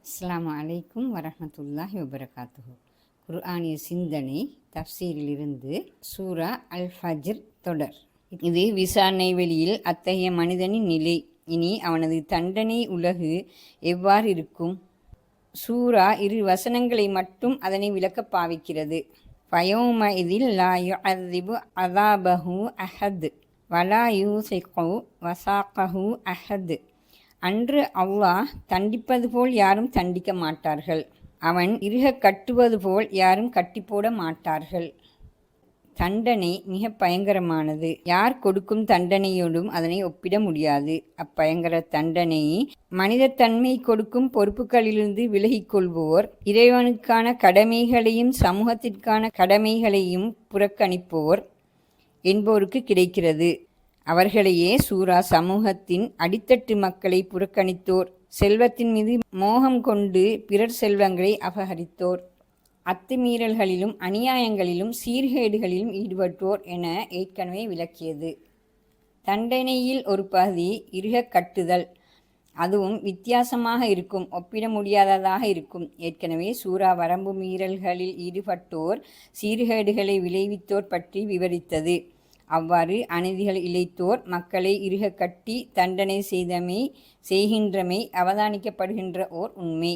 அஸ்ஸலாமு அலைக்கும் வரஹ்மத்துல்லாஹி வபரகாத்துஹு. குர்ஆனிய சிந்தனை தஃப்சீரிலிருந்து சூரா அல் ஃபஜ்ர் தொடர். இது விசாரணை வெளியில் அத்தகைய மனிதனின் நிலை. இனி அவனது தண்டனை உலகு எவ்வாறு இருக்கும்? சூரா 2 வசனங்களை மட்டும் அதனை விளக்க பாவிக்கிறது. ஃபயௌம இதில் லா யுஅذிபு அஸாபஹு அஹத் வலா யூஸிகு வஸாகஹு அஹத். அன்று அல்லாஹ் தண்டிப்பது போல் யாரும் தண்டிக்க மாட்டார்கள், அவன் இறுக கட்டுவது போல் யாரும் கட்டி போட மாட்டார்கள். தண்டனை மிக பயங்கரமானது. யார் கொடுக்கும் தண்டனையோடும் அதனை ஒப்பிட முடியாது. அப்பயங்கர தண்டனை மனிதத்தன்மை கொடுக்கும் பொறுப்புகளிலிருந்து விலகிக் கொள்வோர், இறைவனுக்கான கடமைகளையும் சமூகத்திற்கான கடமைகளையும் புறக்கணிப்போர் என்போருக்கு கிடைக்கிறது. அவர்களையே சூரா சமூகத்தின் அடித்தட்டு மக்களை புறக்கணித்தோர், செல்வத்தின் மீது மோகம் கொண்டு பிறர் செல்வங்களை அபகரித்தோர், அத்துமீறல்களிலும் அநியாயங்களிலும் சீர்கேடுகளிலும் ஈடுபட்டோர் என ஏற்கனவே விளக்கியது. தண்டனையில் ஒரு பகுதி இறுக கட்டுதல், அதுவும் வித்தியாசமாக இருக்கும், ஒப்பிட முடியாததாக இருக்கும். ஏற்கனவே சூரா வரம்பு மீறல்களில் ஈடுபட்டோர், சீர்கேடுகளை விளைவித்தோர் பற்றி விவரித்தது. அவ்வாறு அநீதிகள் இழைத்தோர் மக்களை இறுக கட்டி தண்டனை செய்கின்றமை அவதானிக்கப்படுகின்ற ஓர் உண்மை.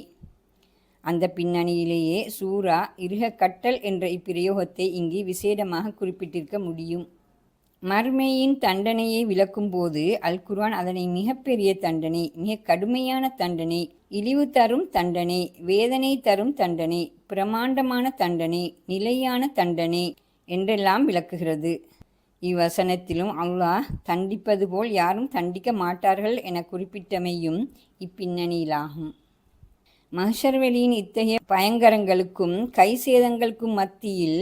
அந்த பின்னணியிலேயே சூரா இறுக கட்டல் என்ற இப்பிரயோகத்தை இங்கு விசேடமாக குறிப்பிட்டிருக்க முடியும். மறுமையின் தண்டனையை விளக்கும் போது அல் குர்ஆன் அதனை மிகப்பெரிய தண்டனை, மிக கடுமையான தண்டனை, இழிவு தரும் தண்டனை, வேதனை தரும் தண்டனை, பிரமாண்டமான தண்டனை, நிலையான தண்டனை என்றெல்லாம் விளக்குகிறது. இவ்வசனத்திலும் அல்லாஹ் தண்டிப்பது போல் யாரும் தண்டிக்க மாட்டார்கள் என குறிப்பிட்டமையும் இப்பின்னணியிலாகும். மஹ்ஷர் வெளியின் இத்தகைய பயங்கரங்களுக்கும் கை சேதங்களுக்கும் மத்தியில்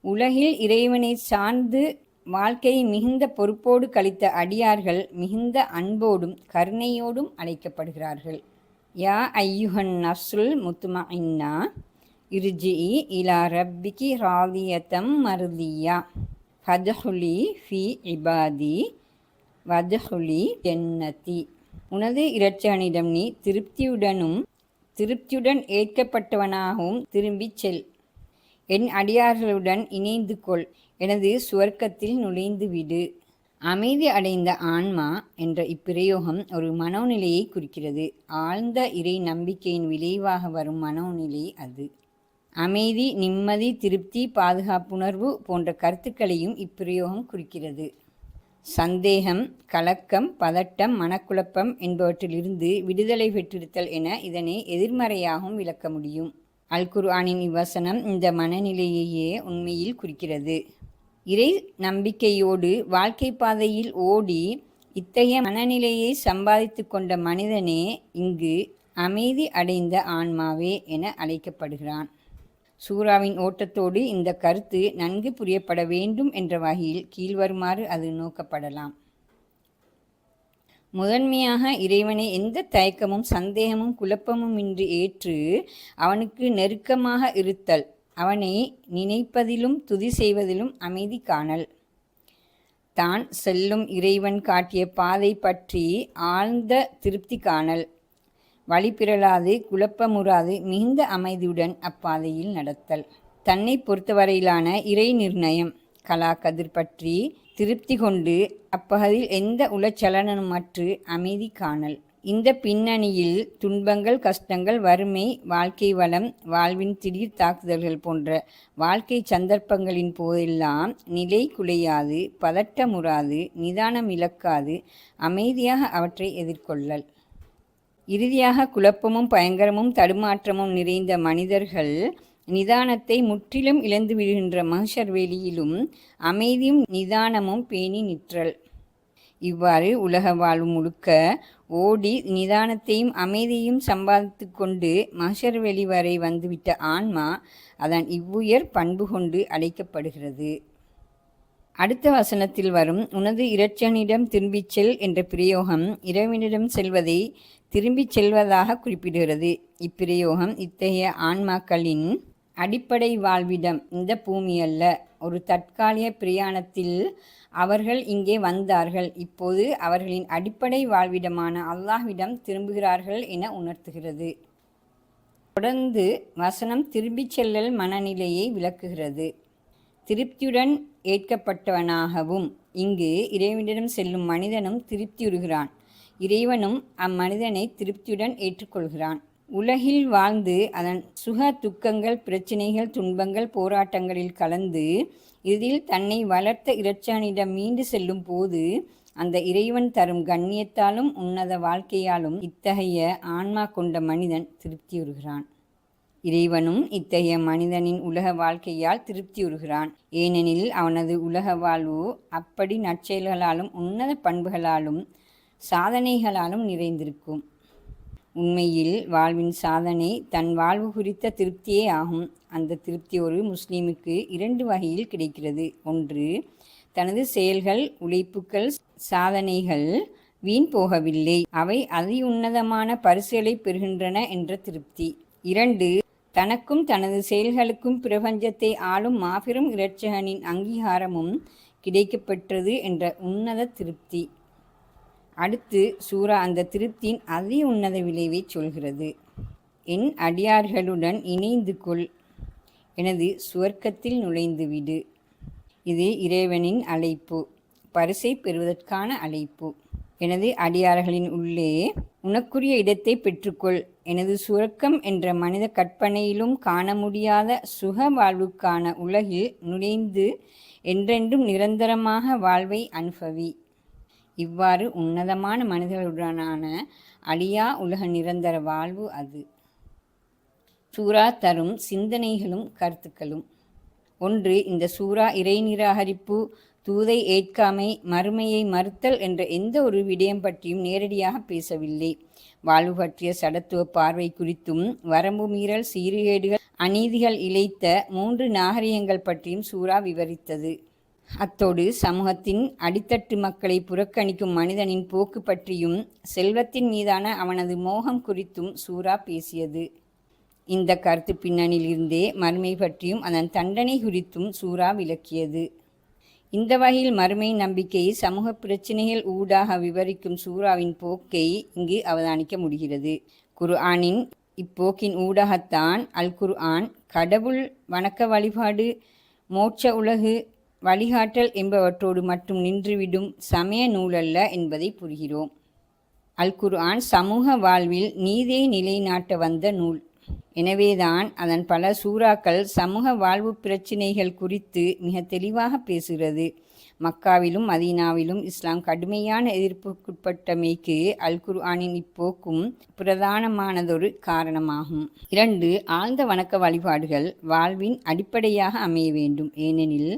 உலகில் இறைவனை சார்ந்து வாழ்க்கையை மிகுந்த பொறுப்போடு கழித்த அடியார்கள் மிகுந்த அன்போடும் கருணையோடும் அழைக்கப்படுகிறார்கள். யா ஐயுஹன் நஃப்ஸுல் முத்மஇன்னா இர்ஜிஇ இலா ரப்பிகி ராதியத்தம் மர்தியா ஃபத்ஹுலி ஃபி இபாதி வத்ஹுலி ஜன்னதி. உனது இரட்சகனிடம் நீ திருப்தியுடன் ஏற்கப்பட்டவனாகவும் திரும்பிச் செல். என் அடியார்களுடன் இணைந்து கொள், எனது சுவர்க்கத்தில் நுழைந்து விடு. அமைதி அடைந்த ஆன்மா என்ற இப்பிரயோகம் ஒரு மனோநிலையை குறிக்கிறது. ஆழ்ந்த இறை நம்பிக்கையின் விளைவாக வரும் மனோநிலை அது. அமைதி, நிம்மதி, திருப்தி, பாதுகாப்புணர்வு போன்ற கருத்துக்களையும் இப்பிரயோகம் குறிக்கிறது. சந்தேகம், கலக்கம், பதட்டம், மனக்குழப்பம் என்பவற்றிலிருந்து விடுதலை பெற்றிருத்தல் என இதனை எதிர்மறையாகவும் விளக்க முடியும். அல் குர்ஆனின் இவ்வசனம் இந்த மனநிலையையே உண்மையில் குறிக்கிறது. இறை நம்பிக்கையோடு வாழ்க்கை பாதையில் ஓடி இத்தகைய மனநிலையை சம்பாதித்து கொண்ட மனிதனே இங்கு அமைதி அடைந்த ஆன்மாவே என அழைக்கப்படுகிறான். சூராவின் ஓட்டத்தோடு இந்த கருத்து நன்கு புரியப்பட வேண்டும் என்ற வகையில் கீழ்வருமாறு அது நோக்கப்படலாம். முதன்மையாக இறைவனை எந்த தயக்கமும் சந்தேகமும் குழப்பமும் இன்றி ஏற்று அவனுக்கு நெருக்கமாக இருத்தல், அவனை நினைப்பதிலும் துதி செய்வதிலும் அமைதி காணல், தான் செல்லும் இறைவன் காட்டிய பாதை பற்றி ஆழ்ந்த திருப்தி காணல், வழி பிறழாது குழப்பமுறாது மிகுந்த அமைதியுடன் அப்பாதையில் நடத்தல், தன்னை பொறுத்தவரையிலான இறை நிர்ணயம் கலா கதிர் பற்றி திருப்தி கொண்டு அப்பகுதியில் எந்த உளச்சலனமற்று அமைதி காணல். இந்த பின்னணியில் துன்பங்கள், கஷ்டங்கள், வறுமை, வாழ்க்கை வளம், வாழ்வின் திடீர் தாக்குதல்கள் போன்ற வாழ்க்கை சந்தர்ப்பங்களின் போதெல்லாம் நிலை குலையாது, பதட்டமுறாது, நிதானம் இழக்காது அமைதியாக அவற்றை எதிர்கொள்ளல். இறுதியாக குழப்பமும் பயங்கரமும் தடுமாற்றமும் நிறைந்த மனிதர்கள் நிதானத்தை முற்றிலும் இழந்து விடுகின்ற மஹ்ஷர் வெளியிலும் அமைதியும் நிதானமும் பேணி நிற்றல். இவ்வாறு உலக வாழ்வு முழுக்க ஓடி நிதானத்தையும் அமைதியையும் சம்பாதித்து கொண்டு மஹ்ஷர் வெளி வரை வந்துவிட்ட ஆன்மா அதன் இவ்வுயர் பண்பு கொண்டு அழைக்கப்படுகிறது. அடுத்த வசனத்தில் வரும் உனது இரட்சகனிடம் திரும்பிச் செல் என்ற பிரயோகம் இறைவனிடம் செல்வதை திரும்பிச் செல்வதாக குறிப்பிடுகிறது. இப்பிரயோகம் இத்தகைய ஆன்மாக்களின் அடிப்படை வாழ்விடம் இந்த பூமி அல்ல, ஒரு தற்காலிக பிரயாணத்தில் அவர்கள் இங்கே வந்தார்கள், இப்போது அவர்களின் அடிப்படை வாழ்விடமான அல்லாஹ்விடம் திரும்புகிறார்கள் என உணர்த்துகிறது. தொடர்ந்து வசனம் திரும்பிச் செல்லல் மனநிலையை விளக்குகிறது. திருப்தியுடன் ஏற்கப்பட்டவனாகவும் இங்கு இறைவனிடம் செல்லும் மனிதனும் திருப்தியுறுகிறான். இறைவனும் அம்மனிதனை திருப்தியுடன் ஏற்றுக்கொள்கிறான். உலகில் வாழ்ந்து அதன் சுக துக்கங்கள், பிரச்சினைகள், துன்பங்கள், போராட்டங்களில் கலந்து இதில் தன்னை வளர்த்த இரட்சகனிடம் மீண்டு செல்லும் போது அந்த இறைவன் தரும் கண்ணியத்தாலும் உன்னத வாழ்க்கையாலும் இத்தகைய ஆன்மா கொண்ட மனிதன் திருப்தியுறுகிறான். இறைவனும் இத்தகைய மனிதனின் உலக வாழ்க்கையால் திருப்தியுறுகிறான். ஏனெனில் அவனது உலக வாழ்வு அப்படி நற்செயல்களாலும் உன்னத பண்புகளாலும் சாதனைகளாலும் நிறைந்திருக்கும். உண்மையில் வாழ்வின் சாதனை தன் வாழ்வு குறித்த திருப்தியே ஆகும். அந்த திருப்தி ஒரு முஸ்லீமுக்கு 2 வகையில் கிடைக்கிறது. ஒன்று, தனது செயல்கள், உழைப்புக்கள், சாதனைகள் வீண் போகவில்லை, அவை அதியுன்னதமான பரிசுகளை பெறுகின்றன என்ற திருப்தி. 2, தனக்கும் தனது செயல்களுக்கும் பிரபஞ்சத்தை ஆளும் மாபெரும் இரட்சகனின் அங்கீகாரமும் கிடைக்கப்பெற்றது என்ற உன்னத திருப்தி. அடுத்து சூரா அந்த திருப்தியின் அதி உன்னத விளைவை சொல்கிறது. என் அடியார்களுடன் இணைந்து கொள், எனது சுவர்க்கத்தில் நுழைந்துவிடு. இது இறைவனின் அழைப்பு, பரிசை பெறுவதற்கான அழைப்பு. எனது அடியார்களின் உள்ளே உனக்குரிய இடத்தை பெற்றுக்கொள். எனது சுவர்க்கம் என்ற மனித கற்பனையிலும் காண முடியாத சுக வாழ்வுக்கான உலகில் நுழைந்து என்றென்றும் நிரந்தரமாக வாழ்வை அனுபவி. இவ்வாறு உன்னதமான மனிதர்களுடனான அழியா உலக நிரந்தர வாழ்வு அது. சூரா தரும் சிந்தனைகளும் கருத்துக்களும். 1. இந்த சூரா இறை நிராகரிப்பு, தூதை ஏற்காமை, மறுமையை மறுத்தல் என்ற எந்த ஒரு விடயம் பற்றியும் நேரடியாக பேசவில்லை. வாழ்வு பற்றிய சடத்துவ பார்வை குறித்தும், வரம்பு மீறல், சீர்கேடுகள், அநீதிகள் இழைத்த 3 நாகரிகங்கள் பற்றியும் சூரா விவரித்தது. அத்தோடு சமூகத்தின் அடித்தட்டு மக்களை புறக்கணிக்கும் மனிதனின் போக்கு பற்றியும், செல்வத்தின் மீதான அவனது மோகம் குறித்தும் சூரா பேசியது. இந்த கருத்து பின்னணியிலிருந்தே மறுமை பற்றியும் அதன் தண்டனை குறித்தும் சூரா விளக்கியது. இந்த வகையில் மறுமை நம்பிக்கையை சமூக பிரச்சினைகள் ஊடாக விவரிக்கும் சூராவின் போக்கை இங்கு அவதானிக்க முடிகிறது. குர்ஆனின் இப்போக்கின் ஊடாகத்தான் அல் குர்ஆன் கடவுள், வணக்க வழிபாடு, மோட்ச உலகு, வழிகாட்டல் என்பவற்றோடு மட்டும் நின்றுவிடும் சமய நூலல்ல என்பதை புரிகிறோம். அல் குர்ஆன் சமூக வாழ்வில் நீதியை நிலைநாட்ட வந்த நூல். எனவேதான் அதன் பல சூறாக்கள் சமூக வாழ்வு பிரச்சினைகள் குறித்து மிக தெளிவாக பேசுகிறது. மக்காவிலும் மதீனாவிலும் இஸ்லாம் கடுமையான எதிர்ப்புக்குட்பட்டமைக்கு அல் குர்ஆனின் இப்போக்கும் பிரதானமானதொரு காரணமாகும். 2. ஆழ்ந்த வணக்க வழிபாடுகள் வாழ்வின் அடிப்படையாக அமைய வேண்டும். ஏனெனில்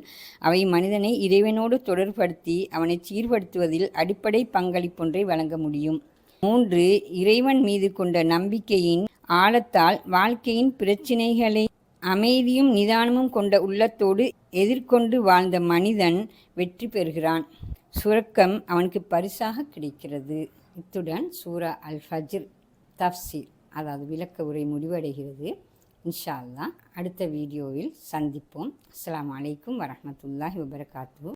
அவை மனிதனை இறைவனோடு தொடர்படுத்தி அவனை சீர்படுத்துவதில் அடிப்படை பங்களிப்பொன்றை வழங்க முடியும். 3. இறைவன் மீது கொண்ட நம்பிக்கையின் ஆழத்தால் வாழ்க்கையின் பிரச்சினைகளை அமைதியும் நிதானமும் கொண்ட உள்ளத்தோடு எதிர்கொண்டு வாழ்ந்த மனிதன் வெற்றி பெறுகிறான். சுவர்க்கம் அவனுக்கு பரிசாக கிடைக்கிறது. இத்துடன் சூரா அல் ஃபஜ்ர் தஃப்சீர், அதாவது விளக்க உரை முடிவடைகிறது. இன்ஷா அல்லாஹ் அடுத்த வீடியோவில் சந்திப்போம். அஸ்ஸலாமு அலைக்கும் வரஹ்மத்துல்லாஹி வபரகாத்துஹு.